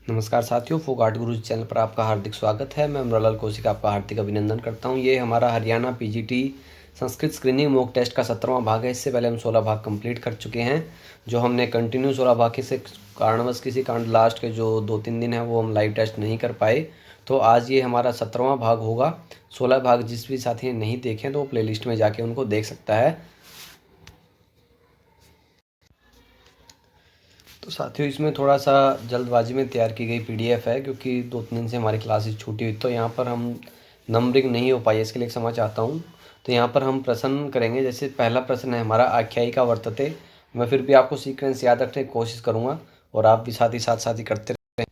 नमस्कार साथियों, folk art गुरु channel पर आपका हार्दिक स्वागत है। मैं अमरलाल कौशिक आपका हार्दिक अभिनंदन करता हूं। ये हमारा Haryana PGT Sanskrit screening mock test का 17वां भाग है। इससे पहले हम 16 भाग कंप्लीट कर चुके हैं। जो हमने कंटिन्यू 16 भाग से कारणवश किसी कारण लास्ट के जो 2-3 दिन है वो हम लाइव टेस्ट नहीं कर पाए। तो आज ये हमारा 17वां भाग होगा। 16 भाग जिस भी साथी ने नहीं देखे तो वो प्ले लिस्ट में जाके उनको देख सकता है। तो साथियों, इसमें थोड़ा सा जल्दबाजी में तैयार की गई पीडीएफ है, क्योंकि 2-3 दिन से हमारी क्लासेस छूटी हुई। तो यहाँ पर हम नंबरिंग नहीं हो पाई, इसके लिए क्षमा चाहता हूँ। तो यहाँ पर हम प्रश्न करेंगे। जैसे पहला प्रश्न है हमारा, आख्यायिका वर्तते। मैं फिर भी आपको सीक्वेंस याद रखने की कोशिश करूँगा और आप भी साथ ही करते रहें,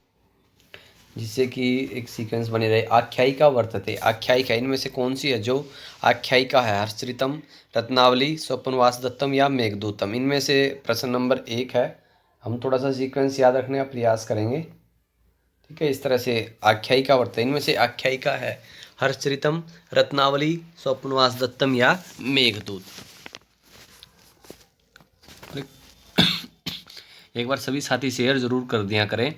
जिससे कि एक सीक्वेंस बनी रहे। आख्यायिका वर्तते, आख्यायिका इनमें से कौन सी है जो आख्यायिका है? हर्षचरितम, रत्नावली, स्वपनवास दत्तम या मेघदूतम? इनमें से प्रश्न नंबर 1 है। हम थोड़ा सा सीक्वेंस याद रखने का प्रयास करेंगे। ठीक है, इस तरह से आख्यायिका वर्तते, इनमें से आख्यायिका है हर्षचरितम, रत्नावली, स्वपनवास दत्तम या मेघदूत। एक बार सभी साथी शेयर जरूर कर दिया करें।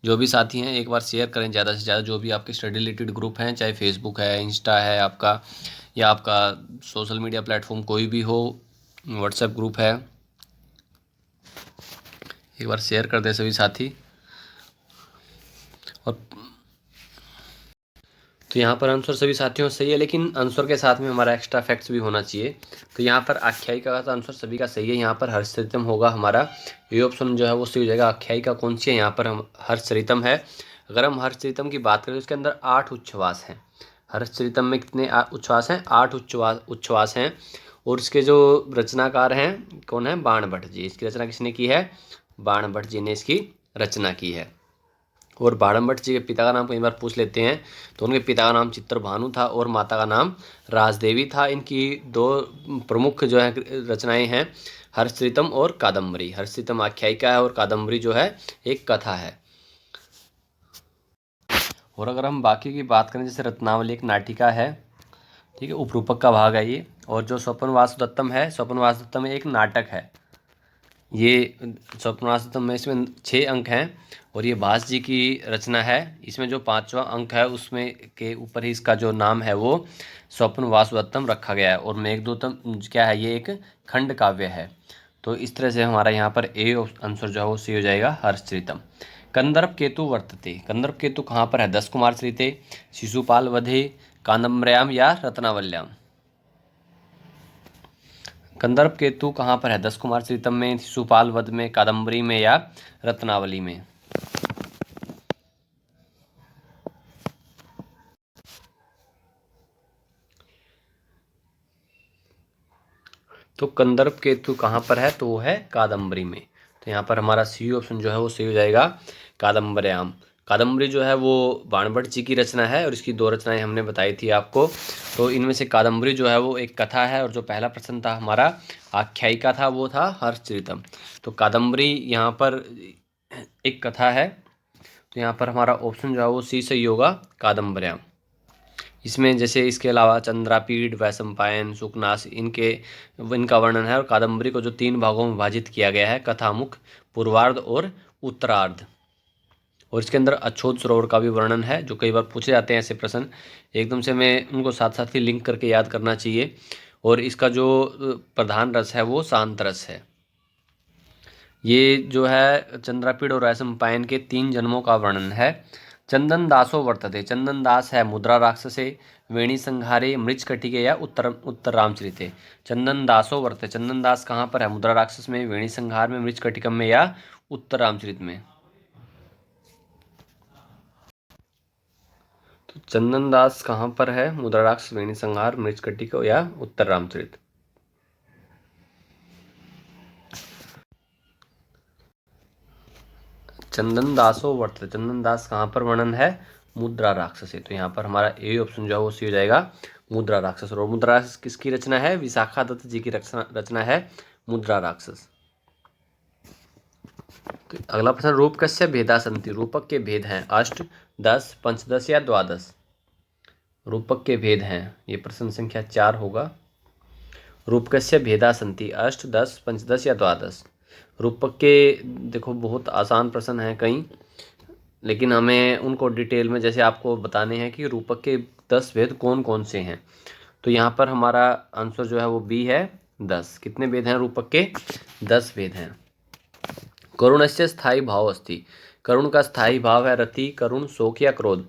जो भी साथी हैं एक बार शेयर करें ज़्यादा से ज़्यादा। जो भी आपके स्टडी रिलेटेड ग्रुप हैं, चाहे फेसबुक है, इंस्टा है आपका, या आपका सोशल मीडिया प्लेटफॉर्म कोई भी हो, व्हाट्सएप ग्रुप है, एक बार शेयर कर दें सभी साथी। और तो यहाँ पर आंसर सभी साथियों सही है, लेकिन आंसर के साथ में हमारा एक्स्ट्रा फैक्ट्स भी होना चाहिए। तो यहाँ पर आख्यायिका का तो आंसर सभी का सही है। यहाँ पर हर्षचरितम होगा हमारा, ये ऑप्शन जो है वो सही हो जाएगा। आख्यायिका कौन सी है? यहाँ पर हम हर्षचरितम है। अगर हम हर्षचरितम की बात करें तो इसके अंदर 8 उच्छ्वास हैं। हर्षचरितम में कितने उच्छ्वास हैं? 8 उच्छ्वास हैं। और इसके जो रचनाकार हैं कौन है? बाणभट्ट जी। इसकी रचना किसने की है? बाणभट्ट जी ने इसकी रचना की है। और बाणभट्ट जी के पिता का नाम कई बार पूछ लेते हैं, तो उनके पिता का नाम चित्रभानु था और माता का नाम राजदेवी था। इनकी 2 प्रमुख जो है रचनाएं हैं, हर्षचरितम और कादम्बरी। हर्षचरितम आख्यायिका है और कादम्बरी जो है एक कथा है। और अगर हम बाकी की बात करें, जैसे रत्नावली एक नाटिका है, ठीक है, उपरूपक का भाग है ये। और जो स्वपन वासुदत्तम है, स्वपन वासुदत्तम एक नाटक है। ये स्वप्नाश्तम में इसमें 6 अंक हैं और ये भास जी की रचना है। इसमें जो 5वां अंक है उसमें के ऊपर ही इसका जो नाम है वो स्वप्न वासुदत्तम रखा गया है। और मेघदूतम क्या है? ये एक खंड काव्य है। तो इस तरह से हमारा यहाँ पर ए आंसर जो है वो सी हो जाएगा, हर्षचरितम। कंदर्प केतु वर्तते, कंदर्प केतु कहाँ पर है? 10 कुमार चरिते, शिशुपाल वधे, कादम्बर्याम या रत्नावल्याम? कंदर्प केतु कहाँ पर है? 10 कुमार चरितम में, शिशुपाल वध में, कादम्बरी में या रत्नावली में? तो कंदर्प केतु कहाँ पर है? तो वो है कादम्बरी में। तो यहाँ पर हमारा सी ऑप्शन जो है वो सही हो जाएगा, कादम्बर्याम। कादम्बरी जो है वो बाणभट्ट जी की रचना है और इसकी 2 रचनाएं हमने बताई थी आपको। तो इनमें से कादम्बरी जो है वो एक कथा है और जो पहला प्रश्न था हमारा आख्यायिका था वो था हर्षचरितम। तो कादम्बरी यहाँ पर एक कथा है। तो यहाँ पर हमारा ऑप्शन जो है वो सी सही होगा, कादम्बर्याम। इसमें जैसे इसके अलावा चंद्रापीठ, वैशंपायन, सुकनास इनका वर्णन है। और कादम्बरी को जो 3 भागों में विभाजित किया गया है, कथामुख, पूर्वार्ध और उत्तरार्ध। और इसके अंदर अछोत सरोवर का भी वर्णन है, जो कई बार पूछे जाते हैं ऐसे प्रश्न। एकदम से हमें उनको साथ साथ ही लिंक करके याद करना चाहिए। और इसका जो प्रधान रस है वो शांत रस है। ये जो है चंद्रापीठ और वैशंपायन के 3 जन्मों का वर्णन है। चंदन दासो वर्तते, चंदन दास है मुद्रा राक्षसे, वेणी संहारे, मृच कटिके या उत्तर रामचरिते? चंदन दासो वर्तते, चंदन दास कहाँ पर है? मुद्रा राक्षस में, वेणी संहार में, मृच कटिकम में या उत्तर रामचरित में? तो चंदन दास कहाँ पर है? मुद्रा राक्षस, वेणी संहार, मृच कटिक या उत्तर रामचरित? चंदन दासो वर्तते, चंदन दास कहाँ पर वर्णन है? मुद्रा राक्षस है। तो यहाँ पर हमारा ए ऑप्शन जो है वो सी हो जाएगा, मुद्रा राक्षस। और मुद्रा राक्षस किसकी रचना है? विशाखा दत्त जी की रचना है मुद्रा राक्षस। तो अगला प्रश्न, रूपकस्य भेदा संति, रूपक के भेद हैं अष्ट, 10, पंचदश या द्वादश? रूपक के भेद हैं, ये प्रश्न संख्या 4 होगा। रूपकस्य भेदा संति, अष्ट, 10, पंचदश या द्वादश? रूपक के देखो बहुत आसान प्रश्न हैं कई। लेकिन हमें उनको डिटेल में जैसे आपको बताने हैं कि रूपक के 10 भेद कौन कौन से हैं। तो यहाँ पर हमारा आंसर जो है वो बी है 10। कितने भेद हैं रूपक के? 10 भेद हैं। करुणस्य स्थायी भाव अस्ति। करुण का स्थायी भाव है रति, करुण, शोक या क्रोध।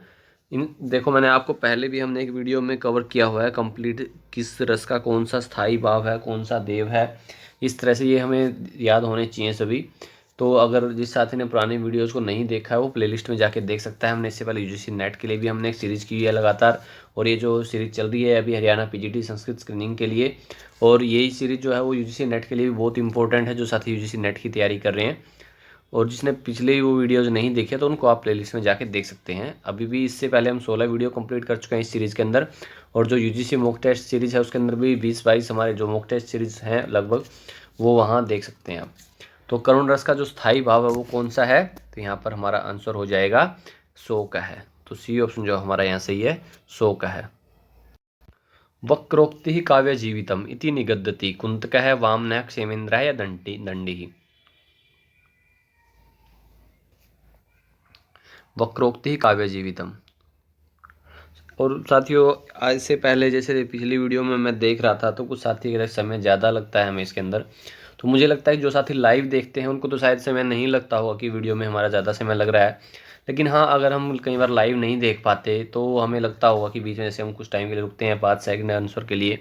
इन देखो मैंने आपको पहले भी हमने एक वीडियो में कवर किया हुआ है कंप्लीट, किस रस का कौन सा स्थायी भाव है, कौन सा देव है। इस तरह से ये हमें याद होने चाहिए सभी। तो अगर जिस साथी ने पुरानी वीडियोज़ को नहीं देखा है वो प्लेलिस्ट में जाके देख सकता है। हमने इससे पहले यूजीसी नेट के लिए भी हमने एक सीरीज़ की है लगातार, और ये जो सीरीज़ चल रही है अभी हरियाणा पीजीटी संस्कृत स्क्रीनिंग के लिए, और यही सीरीज़ जो है वो यूजीसी नेट के लिए भी बहुत इंपॉर्टेंट है जो साथी यूजीसी नेट की तैयारी कर रहे हैं। और जिसने पिछले वो वीडियोज नहीं देखे तो उनको आप प्लेलिस्ट में जाके देख सकते हैं। अभी भी इससे पहले हम 16 वीडियो कंप्लीट कर चुके हैं इस सीरीज़ के अंदर, और जो यूजीसी मॉक टेस्ट सीरीज़ है उसके अंदर भी 20-22 हमारे जो मॉक टेस्ट सीरीज़ हैं लगभग, वो वहाँ देख सकते हैं आप। तो करुण रस का जो स्थायी भाव है वो कौन सा है? तो यहाँ पर हमारा आंसर हो जाएगा 100 का है। तो सी ऑप्शन जो हमारा यहाँ सही है, 100 का है। वक्रोक्ति काव्य जीवितम इति निगद्यति कुंतकः वामनः क्षेमेन्द्रः या दंडी। वक्रोक्ति काव्य जीवितम। और साथियों आज से पहले जैसे पिछली वीडियो में मैं देख रहा था तो कुछ साथी का समय ज़्यादा लगता है हमें इसके अंदर। तो मुझे लगता है कि जो साथी लाइव देखते हैं उनको तो शायद समय नहीं लगता होगा कि वीडियो में हमारा ज़्यादा समय लग रहा है। लेकिन हाँ, अगर हम कई बार लाइव नहीं देख पाते तो हमें लगता होगा कि बीच में जैसे हम कुछ टाइम के लिए रुकते हैं 5 सेकंड आंसर के लिए,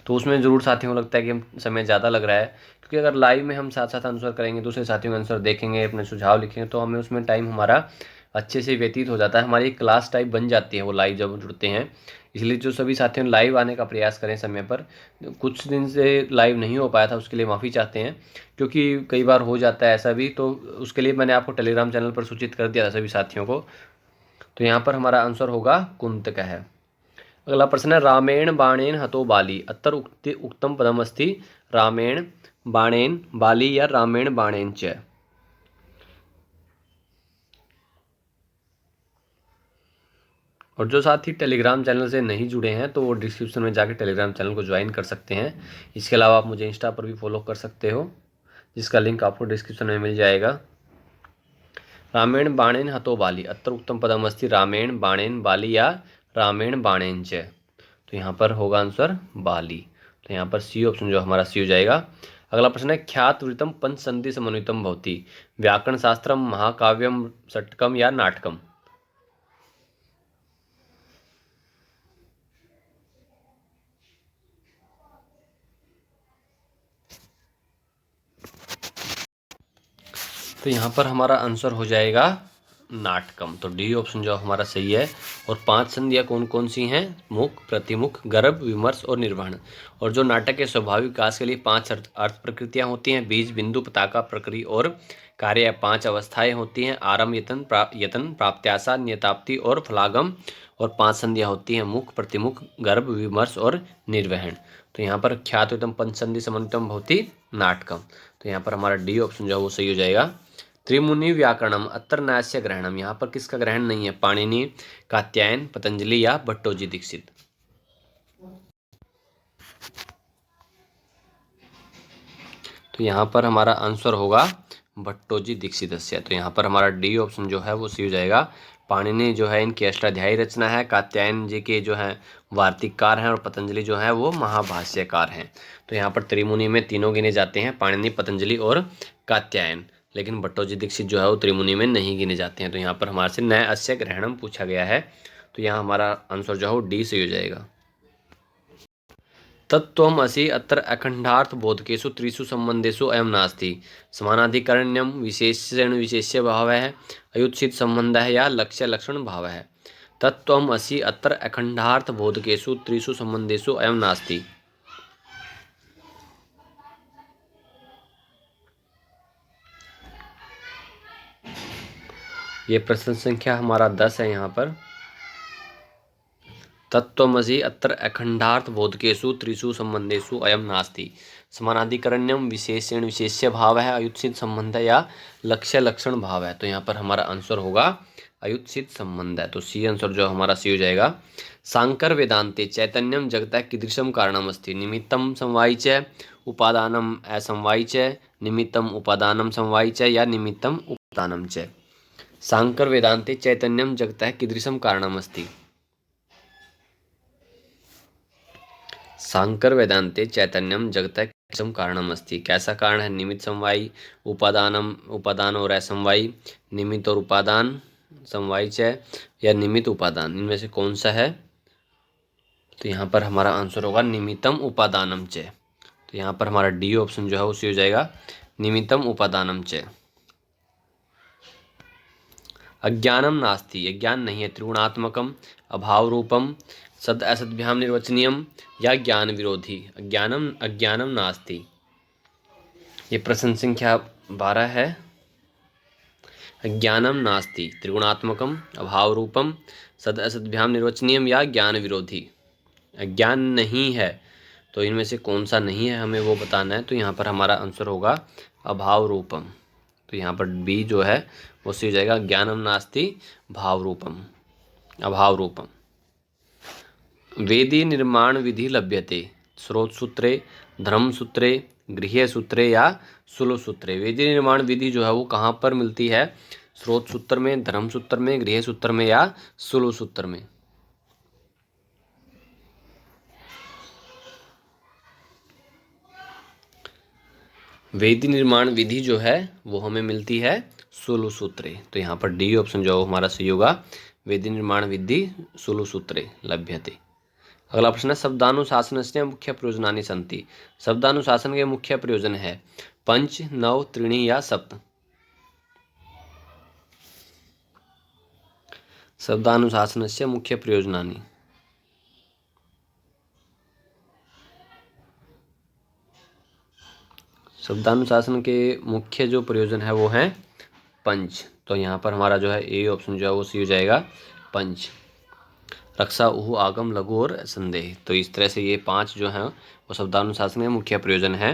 तो उसमें ज़रूर साथियों को लगता है कि हम समय ज़्यादा लग रहा है। क्योंकि अगर लाइव में हम साथ साथ आंसर करेंगे, दूसरे साथियों का आंसर देखेंगे, अपने सुझाव लिखेंगे, तो हमें उसमें टाइम हमारा अच्छे से व्यतीत हो जाता है। हमारी एक क्लास टाइप बन जाती है वो लाइव जब जुड़ते हैं। इसलिए जो सभी साथियों ने लाइव आने का प्रयास करें समय पर, कुछ दिन से लाइव नहीं हो पाया था उसके लिए माफ़ी चाहते हैं, क्योंकि कई बार हो जाता है ऐसा भी। तो उसके लिए मैंने आपको टेलीग्राम चैनल पर सूचित कर दिया था सभी साथियों को। तो यहाँ पर हमारा आंसर होगा कुंतक है। अगला प्रश्न है रामेण बाणेन हतो बाली अत्र उक्तम पदम अस्ति रामेण बाणेन बाली या रामेण बाणेन च। और जो साथी टेलीग्राम चैनल से नहीं जुड़े हैं तो वो डिस्क्रिप्शन में जाके टेलीग्राम चैनल को ज्वाइन कर सकते हैं। इसके अलावा आप मुझे इंस्टा पर भी फॉलो कर सकते हो, जिसका लिंक आपको डिस्क्रिप्शन में मिल जाएगा। रामेण बाणेन हतो बाली अत्र उत्तम पदम अस्ति रामेण बाणेन बाली या रामेण बाणेन च। तो यहाँ पर होगा आंसर बाली। तो यहाँ पर सी ऑप्शन जो हमारा सी हो जाएगा। अगला प्रश्न है ख्यात वृतम पंचसंधि समन्वितम भवति व्याकरण शास्त्रम महाकाव्यम षटकम या नाटकम। तो यहाँ पर हमारा आंसर हो जाएगा नाटकम। तो डी ऑप्शन जो हमारा सही है। और 5 संधियाँ कौन कौन सी हैं? मुख, प्रतिमुख, गर्भ, विमर्श और निर्वहन। और जो नाटक के स्वाभाविक विकास के लिए 5 अर्थ प्रकृतियाँ होती हैं, बीज, बिंदु, पताका, प्रक्रिया और कार्य। 5 अवस्थाएं होती हैं, आरंभ, यतन, प्राप्त्याशा, नियताप्ति और फलागम। और 5 संधियाँ होती हैं, मुख, प्रतिमुख, गर्भ, विमर्श और निर्वहन। तो यहाँ पर ख्यातम पंचसंधि समन्वितम भवति नाटकम। तो यहाँ पर हमारा डी ऑप्शन जो है वो सही हो जाएगा। त्रिमुनि व्याकरणम अत्र न्यास्य ग्रहणम। यहाँ पर किसका ग्रहण नहीं है? पाणिनि, कात्यायन, पतंजलि या भट्टोजी दीक्षित। तो यहाँ पर हमारा आंसर होगा भट्टोजी दीक्षित। तो यहाँ पर हमारा डी ऑप्शन जो है वो सी हो जाएगा। पाणिनि जो है इनकी अष्टाध्यायी रचना है, कात्यायन जी के जो है वार्तिककार हैं, और पतंजलि जो है वो महाभाष्यकार हैं। तो यहाँ पर त्रिमुनि में तीनों गिने जाते हैं, पाणिनि, पतंजलि और कात्यायन। लेकिन भट्टोजी दीक्षित जो है वो त्रिमुनि में नहीं गिने जाते हैं। तो यहाँ पर हमारे से नय अस्य ग्रहणम पूछा गया है। तो यहाँ हमारा आंसर जो है वो डी से हो जाएगा। तत्त्वमसि अत्र अखंडार्थ बोधकेषु त्रिषु संबंधेषु अयं नास्ति समानाधिकरण्यम विशेषण विशेष्य भावः अयुत्सित संबंधः या लक्ष्य लक्षण भावः। तत्त्वमसि अत्र अखंडार्थ बोधकेषु त्रिषु संबंधेषु अयं नास्ति। ये प्रश्न संख्या हमारा 10 है। यहाँ पर तत्त्वमसि अत्र अखंडार्थ बोधकेषु त्रिषु संबंधेषु अयं नास्ति समानाधिकरण्यम विशेषण विशेष्य भाव है अयुत्सित संबंध या लक्ष्य लक्षण भाव है। तो यहाँ पर हमारा आंसर होगा अयुत्सित संबंध है। तो सी आंसर जो हमारा सी हो जाएगा। सांकर वेदांते चैतन्यम जगतः कीदृशम कारणम अस्ति निमित्तम समवायी च उपादानम असमवायी च निमित्तम उपादानम समवायी च या निमित्तम उपादानम च। सांकर वेदांते चैतन्यम जगतः कीदृशम कारणमस्ति। सांकर वेदांते चैतन्यम जगतः कीदृशम कारणमस्ति। कैसा कारण है? निमित्त समवायी, उपादान और असमवायी, निमित्त और उपादान, समवायी च, या निमित्त उपादान, इनमें से कौन सा है? तो यहाँ पर हमारा आंसर होगा निमित्तम उपादानम च। तो यहाँ पर हमारा डी ऑप्शन जो है उसी हो जाएगा, निमित्तम उपादानम च। अज्ञानम नास्ति, अज्ञान नहीं है, त्रिगुणात्मकम, अभाव रूपम, सद असद्भ्याम निर्वचनीयम, या ज्ञान विरोधी। अज्ञानम नास्ति, ये प्रश्न संख्या 12 है। अज्ञानम नास्ति, त्रिगुणात्मकम, अभाव रूपम, सद असद्भ्याम निर्वचनीयम, या ज्ञान विरोधी। अज्ञान नहीं है, तो इनमें से कौन सा नहीं है हमें वो बताना है। तो यहाँ पर हमारा आंसर होगा अभाव रूपम। तो यहाँ पर बी जो है वो सही हो जाएगा, ज्ञानम नास्ति भाव रूपम, अभाव रूपम। वेदी निर्माण विधि लभ्यते स्रोत सूत्रे, धर्म सूत्रे, गृह्य सूत्रे, या सुलभ सूत्रे। वेदी निर्माण विधि जो है वो कहाँ पर मिलती है? स्रोत सूत्र में, धर्म सूत्र में, गृह्य सूत्र में, या सुलभ सूत्र में। वेदी निर्माण विधि जो है वो हमें मिलती है सुलभ सूत्रे। तो यहाँ पर डी ऑप्शन जो हमारा सही होगा, वेदी निर्माण विधि सुलभ सूत्रे लभ्यते। अगला प्रश्न है, शब्दानुशासनस्य मुख्य प्रयोजनानि सन्ति। शब्दानुशासन के मुख्य प्रयोजन है पंच, नव, त्रीणि, या सप्त। शब्दानुशासनस्य मुख्य प्रयोजनानि, शब्दानुशासन के मुख्य जो प्रयोजन है वो है पंच। तो यहाँ पर हमारा जो है ए ऑप्शन जो है वो सी हो जाएगा, पंच। रक्षा, उहु, आगम, लघु और संदेह। तो इस तरह से ये 5 जो हैं वो शब्दानुशासन के मुख्य प्रयोजन है।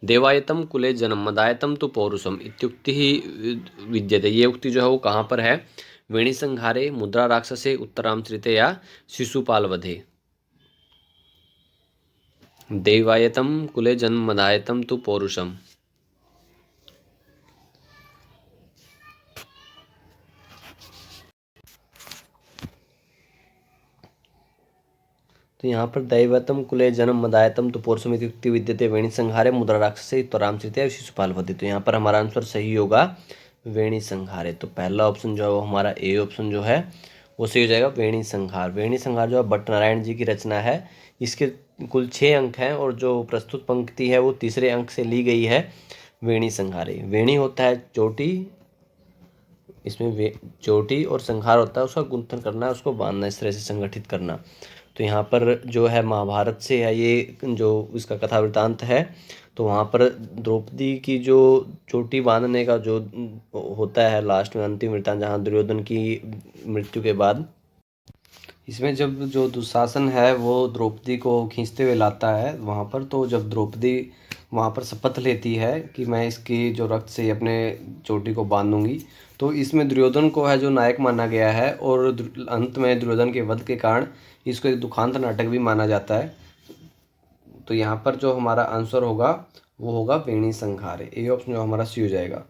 देवायतम कुले जन्म मदायतम तो पौरुषम इत्युक्ति ही विद्यते। ये उक्ति जो है वो कहाँ पर है? वेणी संहारे, मुद्रा राक्षसे, उत्तरामचरिते, या शिशुपाल वधे। देवायतम कुले जन्म मदायतम तो पौरुषम। तो यहाँ पर दैवतम कुले जन्म मदायतम तो पौरुषम इत्युक्ति विद्यते वेणी संहारे, मुद्रा राक्षसे, उत्तरामचरिते, शिशुपाल वधे। तो यहाँ पर हमारा आंसर सही होगा वेणी संहारे। तो पहला ऑप्शन जो है वो हमारा ए ऑप्शन जो है वो सही हो जाएगा, वेणी संहार। वेणी संहार जो है भट्ट नारायण जी की रचना है। इसके कुल 6 अंक हैं और जो प्रस्तुत पंक्ति है वो तीसरे अंक से ली गई है। वेणी संहारे, वेणी होता है चोटी, इसमें चोटी, और संहार होता है उसका गुंथन करना, उसको बांधना, इस तरह से संगठित करना। तो यहाँ पर जो है महाभारत से है ये जो इसका कथा वृत्तांत है। तो वहाँ पर द्रौपदी की जो चोटी बांधने का जो होता है लास्ट में अंतिम वृत्तांत, जहाँ दुर्योधन की मृत्यु के बाद, इसमें जब जो दुशासन है वो द्रौपदी को खींचते हुए लाता है वहाँ पर, तो जब द्रौपदी वहाँ पर शपथ लेती है कि मैं इसकी जो रक्त से अपने चोटी को बांधूंगी, तो इसमें दुर्योधन को है जो नायक माना गया है, और अंत में दुर्योधन के वध के कारण इसको एक दुखांत नाटक भी माना जाता है। तो यहाँ पर जो हमारा आंसर होगा वो होगा वेणी संहारे। ए ऑप्शन जो हमारा सी हो जाएगा।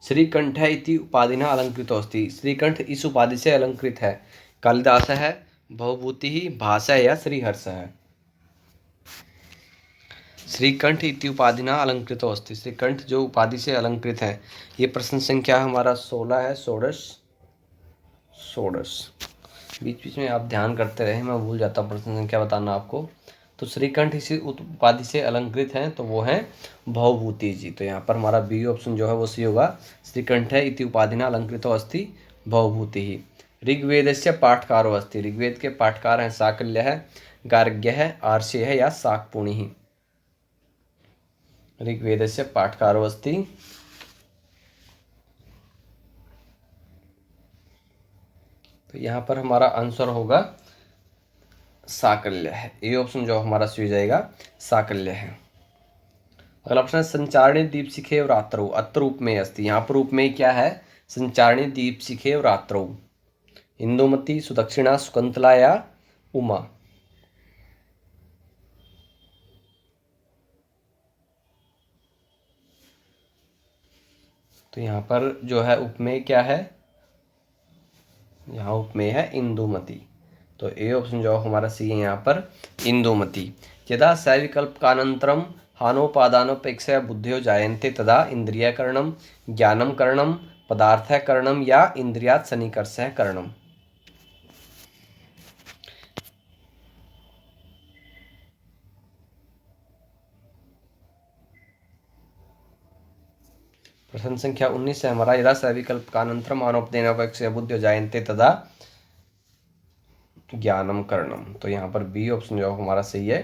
श्रीकंठ इति उपाधिना अलंकृत अस्ति। श्रीकंठ इस उपाधि से अलंकृत है। कालिदास है, भवभूति, भाषा, या श्रीहर्ष है। श्रीकंठ इति उपाधिना अलंकृत अस्ति। श्रीकंठ जो उपाधि से अलंकृत है। ये प्रश्न संख्या हमारा 16 है, षोडश। बीच बीच में आप ध्यान करते रहे, मैं भूल जाता हूँ प्रश्न संख्या बताना आपको। तो श्रीकंठ इसी उपाधि से अलंकृत हैं तो वो है भवभूति जी। तो यहाँ पर हमारा बी ऑप्शन जो है वो सी होगा, श्रीकंठ इति उपाधिना अलंकृतो अस्ति भवभूति ही। ऋग्वेद से पाठकारो अस्ति। ऋग्वेद के पाठकार हैं साकल्य है, गार्ग्य है, आर्ष्य है, या शाकपुणी ही। ऋग्वेद से पाठकारो अस्ति, तो यहाँ पर हमारा आंसर होगा साकल्य है। ए ऑप्शन जो हमारा सी हो जाएगा साकल्य है। अगला प्रश्न है, संचारणी दीपशिखे और रात्रौ अत्र उपमेय अस्ति। यहाँ पर उपमेय क्या है? संचारणी दीपशिखे और रात्रौ। इंदुमती, सुदक्षिणा, शकुंतला, या उमा। तो यहाँ पर जो है उपमेय क्या है? यहाँ उपमेय है इंदुमती, तो ए ऑप्शन जो हमारा सी है यहाँ पर इंदुमती। यदा सविकल्पकानन्तरं हानोपादानोपेक्षया बुद्धयो जायन्ते तदा इंद्रियकरणं ज्ञानं करणं पदार्थकरणं या इंद्रियात् सन्निकर्षः करणम्। प्रश्न संख्या 19 है हमारा, यदा सविकल्पकानन्तरं हानोपादानोपेक्षया बुद्धयो जायन्ते तदा ज्ञानम करणम, तो यहाँ पर बी ऑप्शन जो हमारा सही है,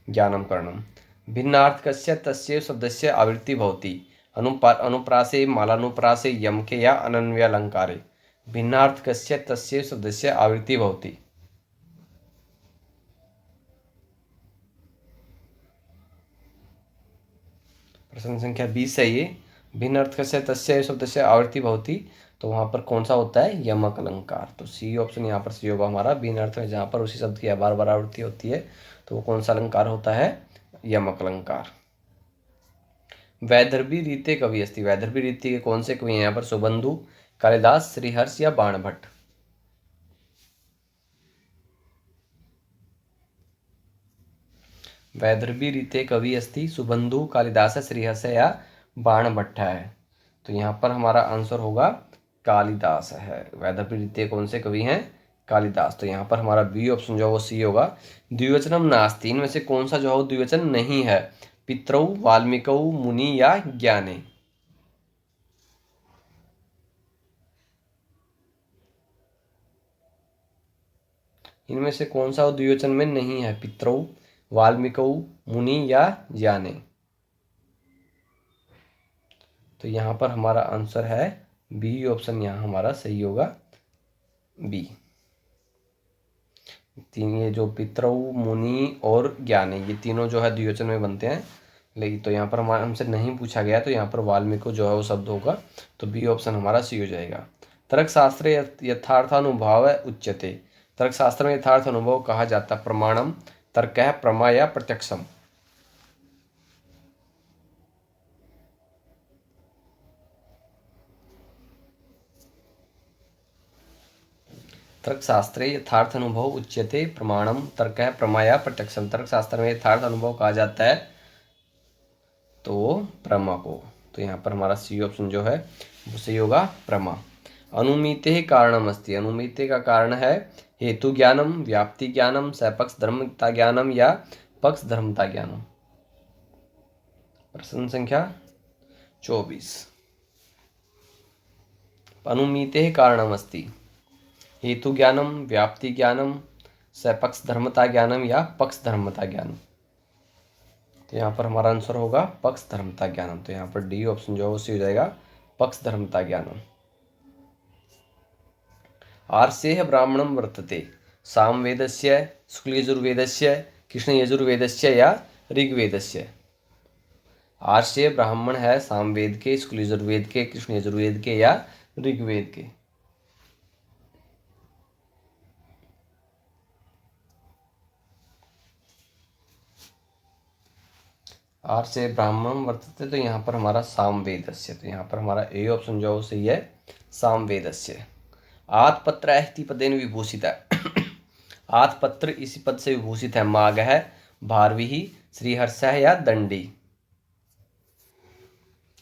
ज्ञानम करणम। भिन्नार्थकस्य तस्य शब्दस्य आवृत्ति भवति अनुप्रासे मालानुप्रासे यमके या अनन्वयालंकारे। भिन्नार्थकस्य तस्य शब्दस्य आवृत्ति भवति। प्रश्न संख्या 20 है ये, भिन्नार्थकस्य तस्य शब्दस्य आवृत्ति भवति, तो वहाँ पर कौन सा होता है, यमक अलंकार। तो सी ऑप्शन यहाँ पर सी होगा हमारा। भिन्न अर्थ में जहाँ पर उसी शब्द की बार बार आवृत्ति होती है तो वो कौन सा अलंकार होता है, यमक अलंकार। वैदर्भी रीते कवि अस्ति, वैदर्भी रीति के कौन से कवि हैं यहाँ पर, सुबंधु, कालिदास, श्रीहर्ष या बाणभट्ट। वैदर्भी रीते कवि अस्ति सुबंधु, कालिदास, श्रीहर्ष या बाणभट्ट है, तो यहाँ पर हमारा आंसर होगा कालिदास है। वैदर्भी रीते कौन से कवि हैं, कालिदास, तो यहाँ पर हमारा बी ऑप्शन जो है वो सी होगा। द्विवचनम नास्ति, इनमें से कौन सा जो है वो द्विवचन नहीं है, पितरौ, वाल्मीकौ, मुनि या ज्ञाने। इनमें से कौन सा द्विवचन में नहीं है, पितरौ, वाल्मीकौ, मुनि या ज्ञाने। तो यहाँ पर हमारा आंसर है बी ऑप्शन, यहाँ हमारा सही होगा बी। तीन ये जो पितरौ, मुनि और ज्ञानी, ये तीनों जो है द्विवचन में बनते हैं, लेकिन तो यहाँ पर हमारा हमसे नहीं पूछा गया, तो यहाँ पर वाल्मीकि जो है वो शब्द होगा, तो बी ऑप्शन हमारा सी हो जाएगा। तर्कशास्त्रे यथार्थानुभाव उच्यते, तर्कशास्त्र में यथार्थ अनुभव कहा जाता, प्रमाणम, तर्कः, प्रमा या प्रत्यक्षम। तर्कशास्त्रे यथार्थ अनुभव उच्यते, प्रमाणम, तर्कः, प्रमा या प्रत्यक्षम। तर्कशास्त्र में यथार्थ अनुभव कहा जाता है तो प्रमा को, तो यहाँ पर हमारा सी ऑप्शन जो है वो सही होगा, प्रमा। अनुमीते कारणम अस्ति, अनुमीते का कारण है हेतु ज्ञानम, व्याप्ति ज्ञानम, सपक्ष धर्मता ज्ञानम या पक्ष धर्मता ज्ञानम। प्रश्न संख्या 24, अनुमीते कारणम अस्ति, हेतु ज्ञानम, व्याप्ति ज्ञानम, सपक्ष धर्मता ज्ञानम या पक्ष धर्मता ज्ञानम। तो यहाँ पर हमारा आंसर होगा पक्ष धर्मता ज्ञानम, तो यहाँ पर डी ऑप्शन जो है उसी हो जाएगा, पक्ष धर्मता ज्ञानम। आर्षेः ब्राह्मणं वर्तते, सामवेदस्य, शुक्लयजुर्वेदस्य, कृष्णयजुर्वेदस्य या ऋग्वेदस्य। आर्षेय ब्राह्मण है सामवेद के, शुक्लयजुर्वेद के, कृष्णयजुर्वेद के या ऋग्वेद के। आर्षेय ब्राह्मणं वर्तते, तो यहाँ पर हमारा सामवेदस्य, तो यहाँ पर हमारा ए ऑप्शन जो सही है, सामवेदस्य। आत्पत्र इति पदेन विभूषित है, आत्पत्र इसी पद से विभूषित है, माघ है, भारवी, श्रीहर्ष है या दंडी।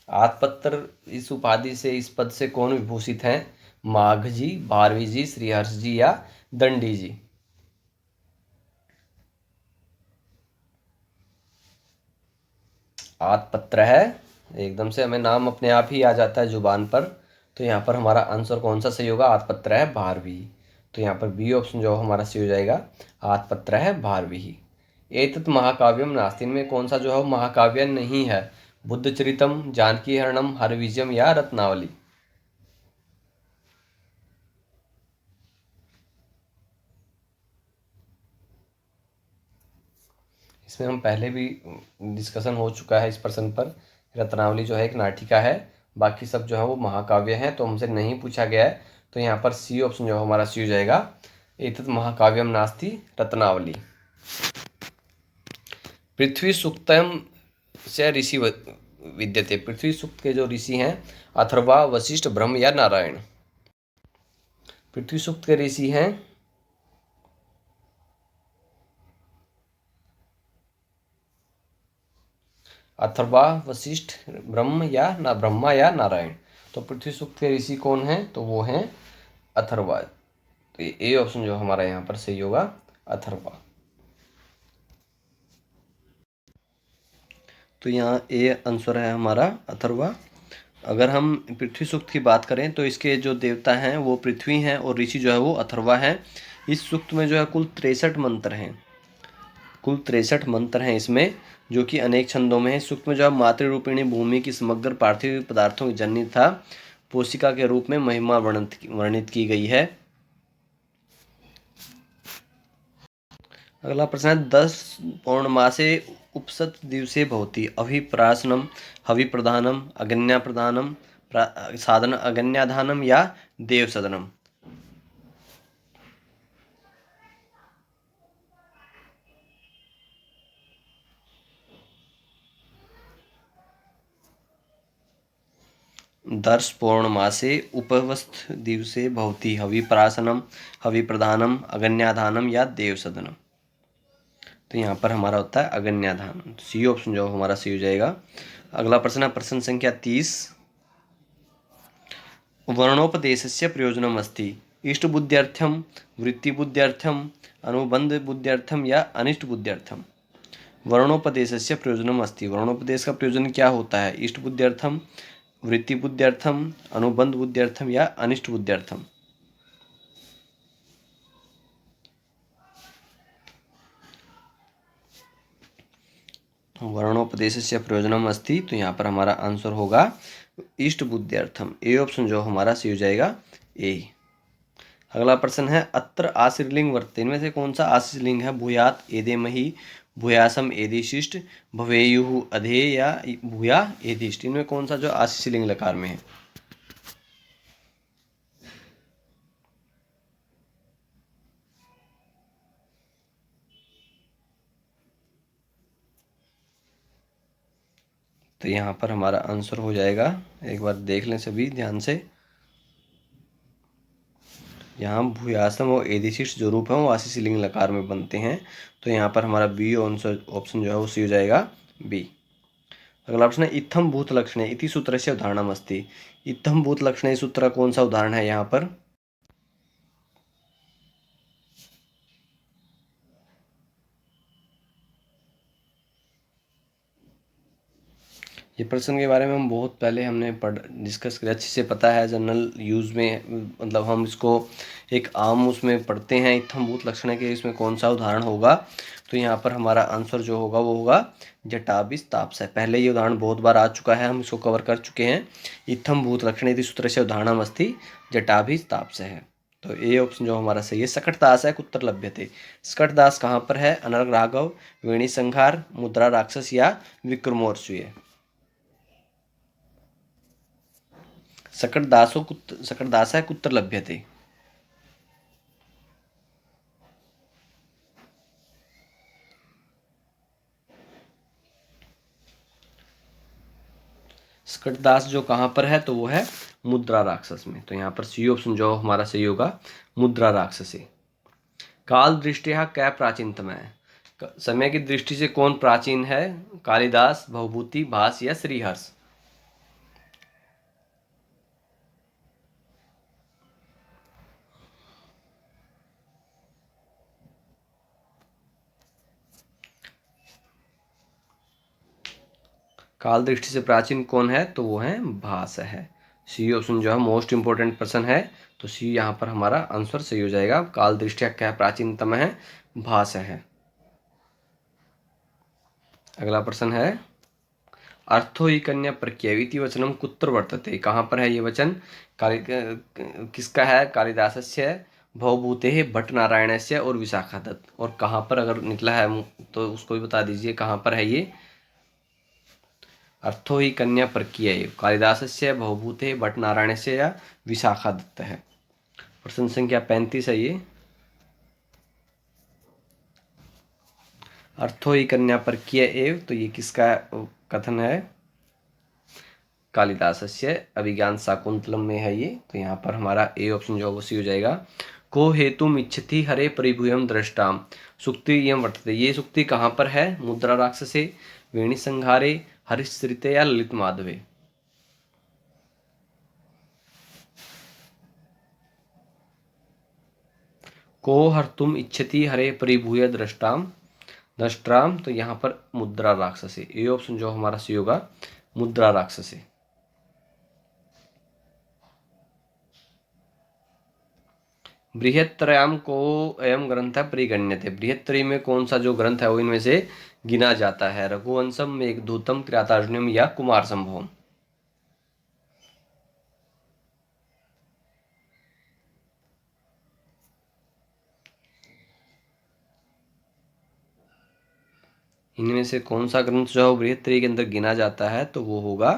आत्पत्र इस उपाधि से, इस पद से कौन विभूषित है, माघ जी, भारवी जी, श्रीहर्ष जी या दंडी जी। आत्पत्र है, एकदम से हमें नाम अपने आप ही आ जाता है जुबान पर, तो यहाँ पर हमारा आंसर कौन सा सही होगा, आत्पत्र है, भारवी। तो यहाँ पर बी ऑप्शन जो हमारा सही हो जाएगा, आत्पत्र है, भारवी। एतत् महाकाव्यम नास्ति, इनमें कौन सा जो है महाकाव्य नहीं है, बुद्धचरितम, जानकी हरणम, हरविजयम या रत्नावली। इसमें हम पहले भी डिस्कशन हो चुका है इस प्रश्न पर। रत्नावली जो है एक नाटिका है, बाकी सब जो है वो महाकाव्य हैं, तो हमसे नहीं पूछा गया है, तो यहाँ पर सी ऑप्शन जो हमारा सी हो जाएगा, एतत् महाकाव्यम नास्ति रत्नावली। पृथ्वी सूक्तम से ऋषि विद्यते, पृथ्वी सूक्त के जो ऋषि हैं, अथर्वा, वशिष्ठ, ब्रह्म या नारायण। पृथ्वी सूक्त के ऋषि हैं अथर्वा, वशिष्ठ, ब्रह्म या ना ब्रह्मा या नारायण। तो पृथ्वी सूक्त के ऋषि कौन हैं? तो वो हैं अथर्वा। तो ये ए ऑप्शन जो हमारा यहाँ पर सही होगा, अथर्वा। तो यहाँ ए आंसर है हमारा अथर्वा। अगर हम पृथ्वी सूक्त की बात करें तो इसके जो देवता हैं वो पृथ्वी हैं और ऋषि जो है वो अथर्वा है। इस सूक्त में जो है कुल 63 मंत्र हैं, कुल 63 मंत्र हैं इसमें, जो कि अनेक छंदों में है। सूक्त में जो है मातृ रूपिणी भूमि की समग्र पार्थिव पदार्थों की जननी था पोषिका के रूप में महिमा वर्णित की गई है। अगला प्रश्न है 10 पौर्णमासे उपसत दिवसे भवति अभिप्रासनम, हविप्रधानम, अग्न्या प्रधानम, साधन अग्न्याधानम या देव सदनम। दर्श पौर्णमासे उपवस्त दिवसे भवति हविप्रासनम, हविप्रधानम, अग्न्याधानम या देव सदनम। तो यहाँ पर हमारा होता है अग्न्याधानम। सी ऑप्शन जो हमारा सही हो जाएगा। अगला प्रश्न है प्रश्न संख्या 30। वर्णोपदेशस्य प्रयोजनम अस्ति इष्टबुद्ध्यर्थम, वृत्तिबुद्ध्यर्थम, अनुबंधबुद्ध्यर्थम या अनिष्टबुद्ध्यर्थम। वर्णोपदेशस्य प्रयोजनम अस्ति, वर्णोपदेश का प्रयोजन क्या होता है? इष्टबुद्ध्यर्थम, वृत्तिबुद्ध्यर्थम, अनुबंधबुद्ध्यर्थम या अनिष्टबुद्ध्यर्थम। वर्णोपदेशस्य प्रयोजनम अस्ति, तो यहाँ पर हमारा आंसर होगा इष्ट बुद्ध्यर्थम। ए ऑप्शन जो हमारा सही हो जाएगा, ए। अगला प्रश्न है अत्र आशीर्लिंग वर्तते, इनमें से कौन सा आशीर्लिंग है? भूयात, एदेमहि, भूयासम, एदिशिष्ट, भवेयुः, अधे या भूया एदिष्ट। इनमें कौन सा जो आशीर्लिंग लकार में है? तो यहाँ पर हमारा आंसर हो जाएगा, एक बार देख लें सभी ध्यान से। यहाँ भूयासम और एदिशिष्ट जो रूप है वो आशीष लिंग लकार में बनते हैं। तो यहाँ पर हमारा बी ऑप्शन जो है वो सी हो जाएगा, बी। अगला प्रश्न है इत्थम भूत लक्षणे इति सूत्र से उदाहरणम अस्ति। इत्थम भूत लक्षणे सूत्र का कौन सा उदाहरण है यहाँ पर? ये प्रश्न के बारे में हम बहुत पहले हमने डिस्कस किया, अच्छे से पता है, जनरल यूज़ में, मतलब हम इसको एक आम उसमें पढ़ते हैं। इत्थम भूत लक्षण के इसमें कौन सा उदाहरण होगा? तो यहाँ पर हमारा आंसर जो होगा वो होगा जटाभिस तापसः। पहले ये उदाहरण बहुत बार आ चुका है, हम इसको कवर कर चुके हैं। इत्थम भूत लक्षण इति सूत्र से उदाहरणम अस्ति जटाभिस तापसः। तो ए ऑप्शन जो हमारा सही है। सकटदास है कुत्र लभ्यते। सकटदास कहाँ पर है? अनर्ग राघव, वेणी संहार, मुद्रा राक्षस या विक्रमोर्वशीय। सकटदासः कुत्र लभ्यते। सकटदास जो कहाँ पर है? तो वो है मुद्रा राक्षस में। तो यहाँ पर सी ऑप्शन जो हमारा सही होगा, मुद्रा राक्षसी। काल दृष्टिया क्या प्राचीनतम है? समय की दृष्टि से कौन प्राचीन है? कालिदास, भवभूति, भास या श्रीहर्ष। काल दृष्टि से प्राचीन कौन है? तो वो है भास है। सी ऑप्शन जो है मोस्ट इंपोर्टेंट प्रश्न है, तो सी यहाँ पर हमारा आंसर सही हो जाएगा। काल दृष्टिया क्या प्राचीनतम है? भास है। अगला प्रश्न है अर्थो ही कन्या प्रत्यय वचनम कुत्र वर्तते। कहाँ पर है ये वचन? किसका है? कालिदासस्य, भवभूतेः, भट्टनारायणस्य और विशाखा दत्त। और कहाँ पर अगर निकला है तो उसको भी बता दीजिए कहाँ पर है ये। अर्थो ही कन्या प्रत्यय कालिदासस्य, भवभूतेः, भट्टनारायणस्य या विशाखा दत्त है। प्रश्न संख्या 35 है ये। अर्थो ही कन्या प्रत्यय एव, तो ये किसका कथन है? कालिदासस्य अभिज्ञान शाकुंतलम में है ये। तो यहाँ पर हमारा ए ऑप्शन जो है वो सी हो जाएगा। को हेतुम इच्छति हरे परिभूयम दृष्टाम सुक्ति यम वर्तते। ये सुक्ति कहाँ पर है? मुद्रा राक्षसे, वेणी संहारे, हरिश्रिते या ललित माधवे। को हर्तुम इच्छति हरे परिभूय दृष्टाम दृष्टाम, तो यहाँ पर मुद्रा राक्षसे। ये ऑप्शन जो हमारा सी होगा, मुद्रा राक्षसे। बृहत्त्रयाम को अयम ग्रंथ परिगण्यते। बृहत्त्रयी में कौन सा जो ग्रंथ है वो इनमें से गिना जाता है? रघुवंशम, मेघदूतम, किरातार्जुनीयम या कुमार संभवम। इनमें से कौन सा ग्रंथ जो है बृहत्त्रयी के अंदर गिना जाता है? तो वो होगा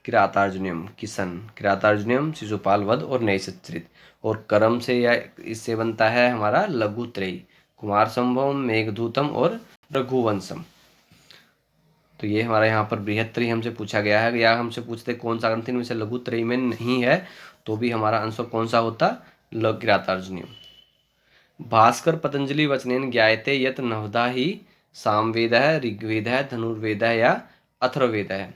किरातार्जुनीयम, किशन, किरातार्जुनीयम, शिशुपाल वध और नैषधृत। और कर्म से या इससे बनता है हमारा लघुत्रयी, कुमार संभवम, मेघदूतम और रघुवंशम। तो ये हमारा यहाँ पर बृहत्त्रयी हमसे पूछा गया है, या हमसे पूछते कौन सा ग्रंथ इनमें से लघुत्रयी में नहीं है, तो भी हमारा आंसर कौन सा होता? किरातार्जुनीयम। भास्कर पतंजलि वचनेन ज्ञायते यत नवधा ही सामवेद है, ऋग्वेद है, धनुर्वेद है या अथर्ववेद है।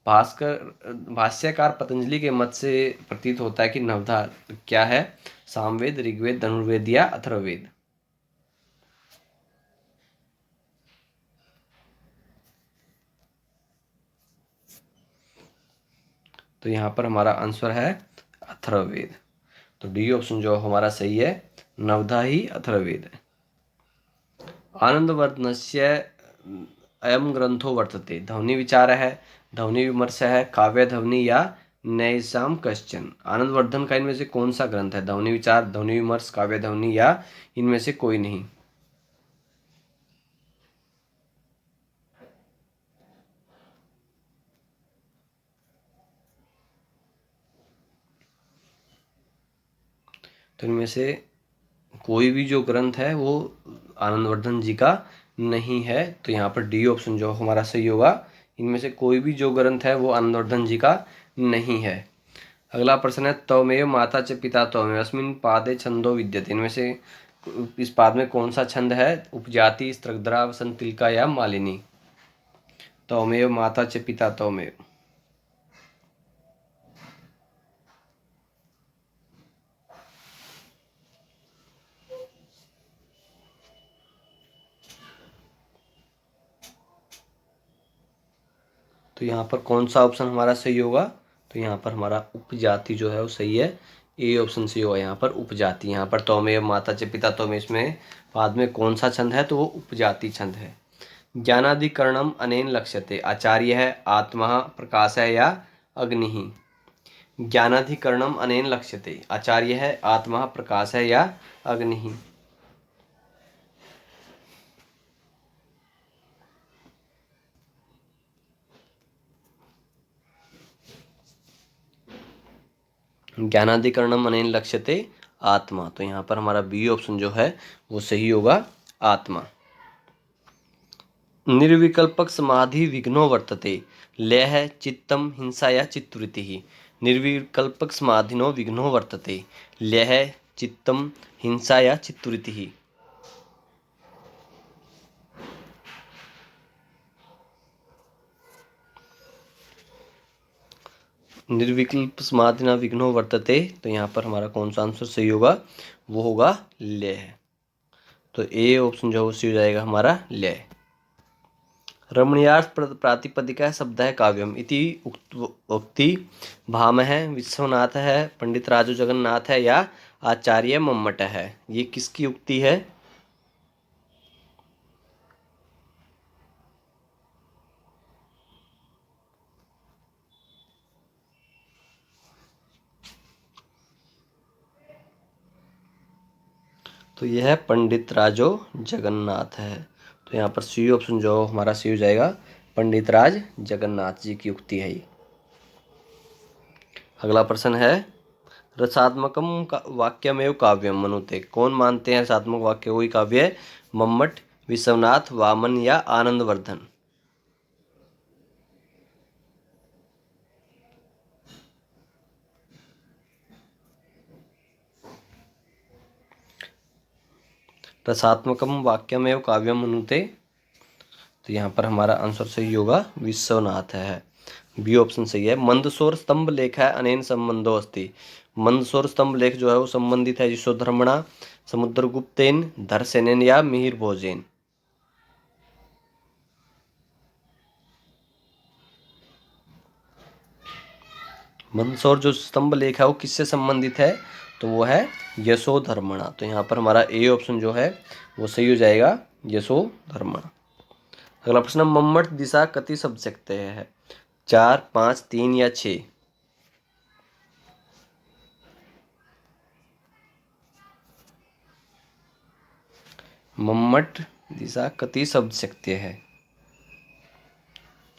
भास्कर भाष्यकार पतंजलि के मत से प्रतीत होता है कि नवधा क्या है? सामवेद, ऋग्वेद, धनुर्वेद या अथर्ववेद। तो यहाँ पर हमारा आंसर है अथर्ववेद। तो डी ऑप्शन जो हमारा सही है, नवधा ही अथर्ववेद है। आनंदवर्धनस्य अयम ग्रंथो वर्तते। ध्वनि विचार है, ध्वनि विमर्श है, काव्य ध्वनि या नैषाम कश्चन। आनंदवर्धन का इनमें से कौन सा ग्रंथ है? ध्वनि विचार, ध्वनि विमर्श, काव्य ध्वनि या इनमें से कोई नहीं। तो इनमें से कोई भी जो ग्रंथ है वो आनंदवर्धन जी का नहीं है। तो यहाँ पर डी ऑप्शन जो हमारा सही होगा। इनमें से कोई भी जो ग्रंथ है वो आनंदवर्धन जी का नहीं है। अगला प्रश्न है त्वमेव माता च पिता त्वमेव अस्मिन् पादे छंदो विद्यते। इनमें से इस पाद में कौन सा छंद है? उपजाति, स्त्रग्धरा, वसंतिलिका या मालिनी। त्वमेव माता च पिता त्वमेव। तो यहाँ पर कौन सा ऑप्शन हमारा सही होगा? तो यहाँ पर हमारा उपजाति जो है वो सही है। ए ऑप्शन सही होगा यहाँ पर, उपजाति। यहाँ पर त्वमेव माता च पिता त्वमेव, इसमें बाद में कौन सा छंद है? तो वो उपजाति छंद है। ज्ञानाधिकरणम अनेन लक्ष्यते। आचार्य है, आत्मा, प्रकाश है या अग्नि। ज्ञानाधिकरणम अनेन लक्ष्यते। आचार्य है, आत्मा, प्रकाश है या अग्नि। ज्ञानाधिकरणम अनेन लक्ष्यते आत्मा। तो यहाँ पर हमारा बी ऑप्शन जो है वो सही होगा, आत्मा। निर्विकल्पक समाधि विघ्नो वर्तते। लय, चित्तम, हिंसा या चित्तवृत्ति। निर्विकल्पक समाधिनो विघ्नो वर्तते। लय, चित्तम, हिंसा या चित्तवृत्ति। निर्विकल्प समाधिना विघ्नो वर्तते। तो यहाँ पर हमारा कौन सा आंसर सही होगा? वो होगा लय। तो ए ऑप्शन जो है सही हो जाएगा हमारा लय। रमणीयार्थ प्रातिपदिका शब्द है काव्यम इति उक्ति भाम है, विश्वनाथ है, पंडित राजू जगन्नाथ है या आचार्य मम्मट है। ये किसकी उक्ति है? तो यह है पंडित राजो जगन्नाथ है। तो यहाँ पर सी ऑप्शन जो हमारा सी हो जाएगा, पंडित राज जगन्नाथ जी की उक्ति है ये। अगला प्रश्न है रसात्मकम वाक्यमेव काव्यम मनुते। कौन मानते हैं रसात्मक वाक्य कोई काव्य है? मम्मट, विश्वनाथ, वामन या आनंदवर्धन। रसात्मकम वाक्यमेव काव्यम अनुते। तो यहाँ पर हमारा आंसर सही होगा विश्वनाथ है। बी ऑप्शन सही है। मंदसौर स्तंभ लेख है अनेन संबंधो अस्ति। मंदसौर स्तंभ लेख जो है वो संबंधित है यशोधर्मणा, समुद्रगुप्तेन, धरसेनेन या मिहिर भोजेन। मंदसौर जो स्तंभ लेख है वो किससे संबंधित है, तो वो है यशोधर्मणा। तो यहाँ पर हमारा ए ऑप्शन जो है वो सही हो जाएगा, यशोधर्मणा। अगला प्रश्न, मम्मट दिशा कति शब्द सकते हैं, 4, 5, 3 या 6। मम्मट दिशा कति शब्द सकते हैं,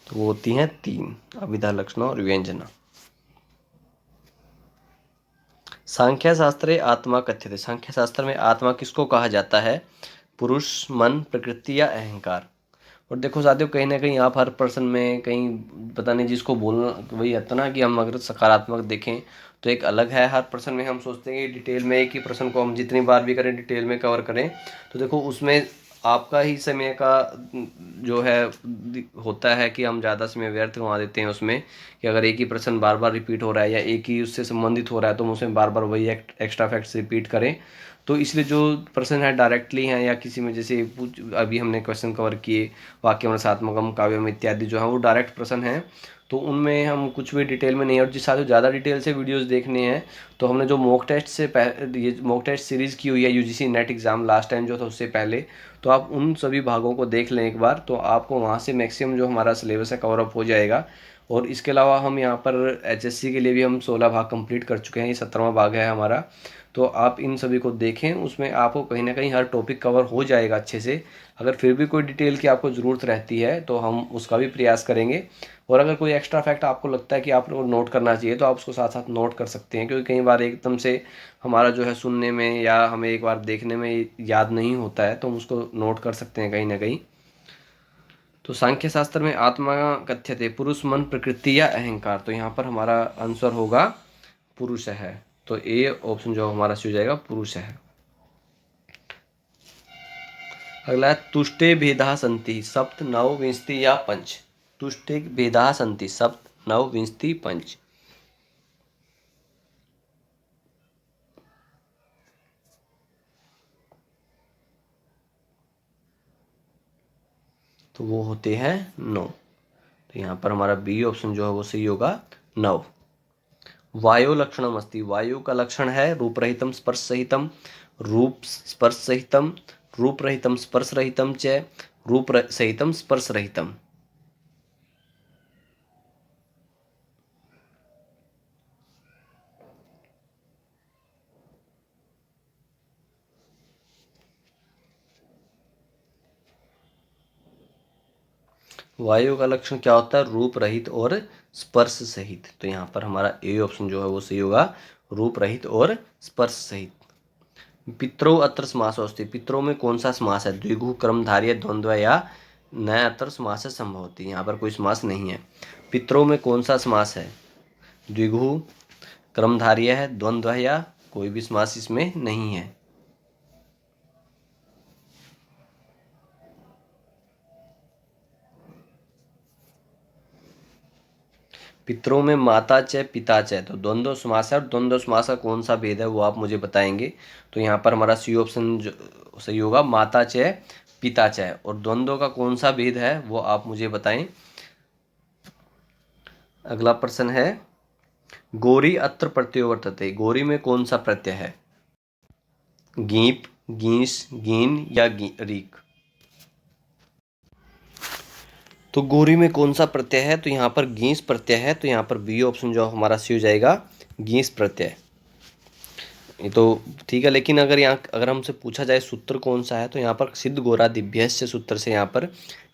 तो वो होती हैं 3, अभिधा, लक्षण और व्यंजना। सांख्य शास्त्रे आत्मा कथ्यते। सांख्य शास्त्र में आत्मा किसको कहा जाता है, पुरुष, मन, प्रकृति या अहंकार। और देखो साथियों, कहीं ना कहीं आप हर पर्सन में कहीं पता नहीं जिसको बोलना वही आता ना कि हम अगर सकारात्मक देखें तो एक अलग है, हर पर्सन में हम सोचते हैं कि डिटेल में एक ही पर्सन को हम जितनी बार भी करें डिटेल में कवर करें, तो देखो उसमें आपका ही समय का जो है होता है कि हम ज़्यादा समय व्यर्थ गंवा देते हैं उसमें, कि अगर एक ही प्रश्न बार बार रिपीट हो रहा है या एक ही उससे संबंधित हो रहा है तो हम उसमें बार बार वही एक्स्ट्रा फैक्ट्स रिपीट करें। तो इसलिए जो पर्सन है डायरेक्टली हैं या किसी में जैसे अभी हमने क्वेश्चन कवर किए वाक्यम, रसात्मकम, काव्यम इत्यादि जो है वो डायरेक्ट पर्सन हैं, तो उनमें हम कुछ भी डिटेल में नहीं। और जिस साथ ज़्यादा डिटेल से वीडियोस देखने हैं तो हमने जो मॉक टेस्ट से ये मॉक टेस्ट सीरीज़ की हुई है UGC net exam last time जो था उससे पहले, तो आप उन सभी भागों को देख लें एक बार, तो आपको वहाँ से मैक्सिमम जो हमारा सिलेबस है कवर अप हो जाएगा। और इसके अलावा हम यहाँ पर एचएससी के लिए भी हम 16 भाग कंप्लीट कर चुके हैं, ये 17वां भाग है हमारा। तो आप इन सभी को देखें, उसमें आपको कहीं ना कहीं हर टॉपिक कवर हो जाएगा अच्छे से। अगर फिर भी कोई डिटेल की आपको ज़रूरत रहती है तो हम उसका भी प्रयास करेंगे। और अगर कोई एक्स्ट्रा फैक्ट आपको लगता है कि आप लोगों को नोट करना चाहिए तो आप उसको साथ साथ नोट कर सकते हैं, क्योंकि कई बार एकदम से हमारा जो है सुनने में या हमें एक बार देखने में याद नहीं होता है, तो हम उसको नोट कर सकते हैं कहीं ना कहीं। तो सांख्य शास्त्र में आत्मा कथ्यते पुरुष, मन, प्रकृति या अहंकार। तो यहाँ पर हमारा आंसर होगा पुरुष है। तो ए ऑप्शन जो हमारा सी हो जाएगा पुरुष है। अगला है, तुष्टे भेदा संति सप्त, नव, विंशति या पंच। तुष्टे भेदा संति सप्त, नव, विंशति, पंच। तो वो होते हैं 9। तो यहाँ पर हमारा बी ऑप्शन जो है वो सही होगा 9। वायु लक्षणम अस्ति। वायु का लक्षण है रूप रहितम स्पर्श सहितम, रूप स्पर्श सहितम, रूप रहितम स्पर्श रहितम च, रूप सहितम स्पर्श रहितम। वायु का लक्षण क्या होता है, रूप रहित और स्पर्श सहित। तो यहाँ पर हमारा ए ऑप्शन जो है वो सही होगा, रूप रहित और स्पर्श सहित। पितरो अत्र समास अस्ति। पितरों में कौन सा समास है, द्विगु, क्रमधारय, द्वंद्व या न अत्र समास संभव होती। यहाँ पर कोई समास नहीं है। पितरों में कौन सा समास है, द्विगु, क्रमधारय है, द्वंद्व या कोई भी समास इसमें नहीं है। पितरों में माता च पिता च, तो द्वंद्व समास है। और द्वंद्व समास का कौन सा भेद है वो आप मुझे बताएंगे। तो यहाँ पर हमारा सी ऑप्शन सही होगा, माता च पिता च। और द्वंद्व का कौन सा भेद है वो आप मुझे बताएं। अगला प्रश्न है, गोरी अत्र प्रत्ययो वर्तते। गोरी में कौन सा प्रत्यय है, गीप, गीस, गीन या रीक। तो गोरी में कौन सा प्रत्यय है, तो यहाँ पर गीस प्रत्यय है। तो यहाँ पर बी ऑप्शन जो हमारा सी हो जाएगा, गीस प्रत्यय। ये तो ठीक है, लेकिन अगर हमसे पूछा जाए सूत्र कौन सा है, तो यहाँ पर सिद्ध गोरा दिभ्यस्य सूत्र से यहाँ पर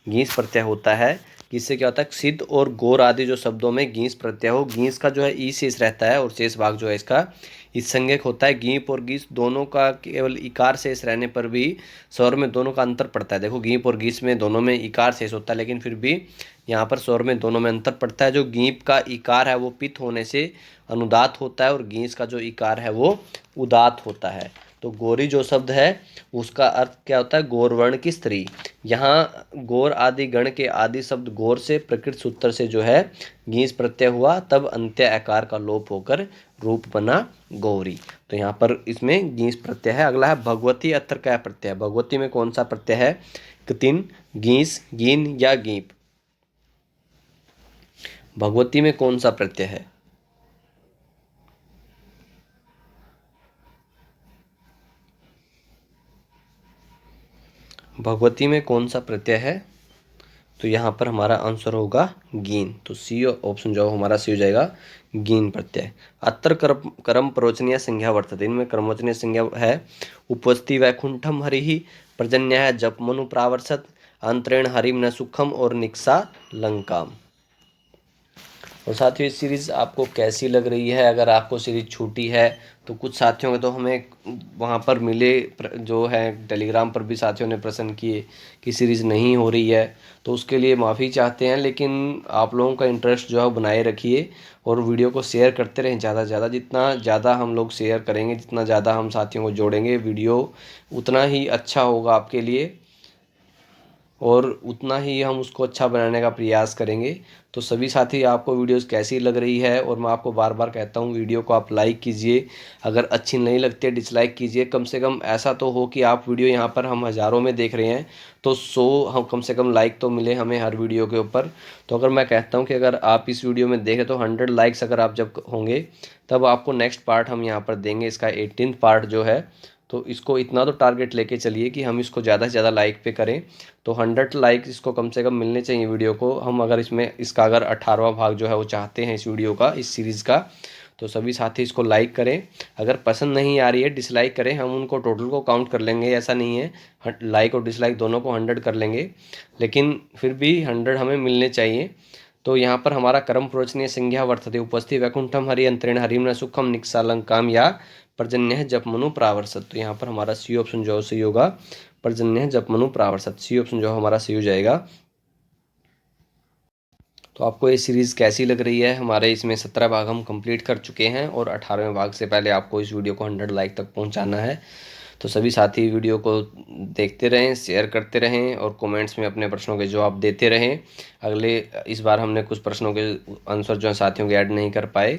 गीस प्रत्यय होता है। इससे क्या होता है, सिद्ध और गोर आदि जो शब्दों में गीस प्रत्यय हो, गीस का जो है ई शेष रहता है और शेष भाग जो है इसका इस संज्ञक होता है। गीप और गीस दोनों का केवल इकार शेष रहने पर भी स्वर में दोनों का अंतर पड़ता है। देखो गीप और गीस में दोनों में इकार शेष होता है, लेकिन फिर भी यहाँ पर स्वर में दोनों में अंतर पड़ता है। जो गीप का इकार है वो पित होने से अनुदात होता है और गीस का जो इकार है वो उदात होता है। तो गौरी जो शब्द है उसका अर्थ क्या होता है, गौरवर्ण की स्त्री। यहाँ गौर आदि गण के आदि शब्द गौर से प्रकृत सूत्र से जो है गीस प्रत्यय हुआ, तब अंत्य आकार का लोप होकर रूप बना गौरी। तो यहाँ पर इसमें गीस प्रत्यय है। अगला है भगवती अत्र क्या प्रत्यय है। भगवती में कौन सा प्रत्यय है, कितिन, गीस, गीन या गीप। भगवती में कौन सा प्रत्यय है। भगवती में कौन सा प्रत्यय है, तो यहाँ पर हमारा आंसर होगा गीन। तो सी ऑप्शन जो हमारा सी हो जाएगा गीन प्रत्यय। अत्र कर्म प्रवचनीय संज्ञा वर्तते, इनमें कर्मवचनीय संज्ञा है। उपस्ति वैकुंठम हरि पर्जन्य है, जप मनु प्रावर्षत, अंतरेण हरिम न सुखम और निक्सा लंकाम। और साथियों इस सीरीज़ आपको कैसी लग रही है। अगर आपको सीरीज़ छूटी है तो कुछ साथियों के तो हमें वहाँ पर मिले, जो है टेलीग्राम पर भी साथियों ने प्रश्न किए कि सीरीज़ नहीं हो रही है, तो उसके लिए माफ़ी चाहते हैं। लेकिन आप लोगों का इंटरेस्ट जो है बनाए रखिए और वीडियो को शेयर करते रहें ज़्यादा से ज़्यादा। जितना ज़्यादा हम लोग शेयर करेंगे, जितना ज़्यादा हम साथियों को जोड़ेंगे वीडियो, उतना ही अच्छा होगा आपके लिए और उतना ही हम उसको अच्छा बनाने का प्रयास करेंगे। तो सभी साथी आपको वीडियोस कैसी लग रही है, और मैं आपको बार बार कहता हूँ वीडियो को आप लाइक कीजिए, अगर अच्छी नहीं लगती है डिसलाइक कीजिए। कम से कम ऐसा तो हो कि आप वीडियो यहाँ पर हम हज़ारों में देख रहे हैं तो 100 हम कम से कम लाइक तो मिले हमें हर वीडियो के ऊपर। तो अगर मैं कहता हूँ कि अगर आप इस वीडियो में देखें तो 100 लाइक्स अगर आप जब होंगे तब आपको नेक्स्ट पार्ट हम यहाँ पर देंगे, इसका 18th पार्ट जो है। तो इसको इतना तो टारगेट लेके चलिए कि हम इसको ज़्यादा से ज़्यादा लाइक पे करें। तो 100 लाइक इसको कम से कम मिलने चाहिए वीडियो को। हम अगर इसमें इसका अगर 18वां भाग जो है वो चाहते हैं इस वीडियो का, इस सीरीज़ का, तो सभी साथी इसको लाइक करें। अगर पसंद नहीं आ रही है डिसलाइक करें, हम उनको टोटल को काउंट कर लेंगे, ऐसा नहीं है, लाइक और डिसलाइक दोनों को 100 कर लेंगे, लेकिन फिर भी 100 हमें मिलने चाहिए। तो यहाँ पर हमारा कर्म प्रोचनीय संज्ञा वर्तते, उपस्थित वैकुंठम हरि अंतरेण हरिम न सुखम निक्सालंकाम या पर्जन्य है जप मनु प्रावर्षत। तो यहाँ पर हमारा सी ऑप्शन जो सही होगा, पर्जन्य है जप मनु प्रावर्षत। सी ऑप्शन जो हमारा सही हो जाएगा। तो आपको ये सीरीज़ कैसी लग रही है। हमारे इसमें 17 भाग हम कंप्लीट कर चुके हैं और 18वें भाग से पहले आपको इस वीडियो को 100 लाइक तक पहुंचाना है। तो सभी साथी वीडियो को देखते रहें, शेयर करते रहें और कमेंट्स में अपने प्रश्नों के जवाब देते रहें। अगले इस बार हमने कुछ प्रश्नों के आंसर जो है साथियों के ऐड नहीं कर पाए,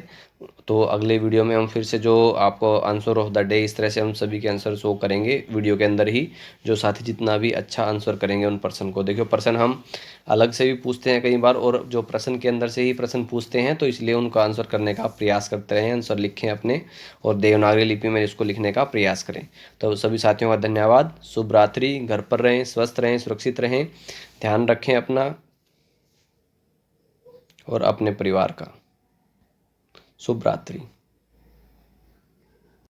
तो अगले वीडियो में हम फिर से जो आपको आंसर ऑफ द डे, इस तरह से हम सभी के आंसर शो करेंगे वीडियो के अंदर ही। जो साथी जितना भी अच्छा आंसर करेंगे उन पर्सन को, देखियो पर्सन हम अलग से भी पूछते हैं कई बार, और जो प्रश्न के अंदर से ही प्रश्न पूछते हैं, तो इसलिए उनका आंसर करने का प्रयास करते रहें, आंसर लिखें अपने और देवनागरी लिपि में इसको लिखने का प्रयास करें। तो सभी साथियों का धन्यवाद। शुभ रात्रि। घर पर रहें, स्वस्थ रहें, सुरक्षित रहें, ध्यान रखें अपना और अपने परिवार का। शुभ रात्रि।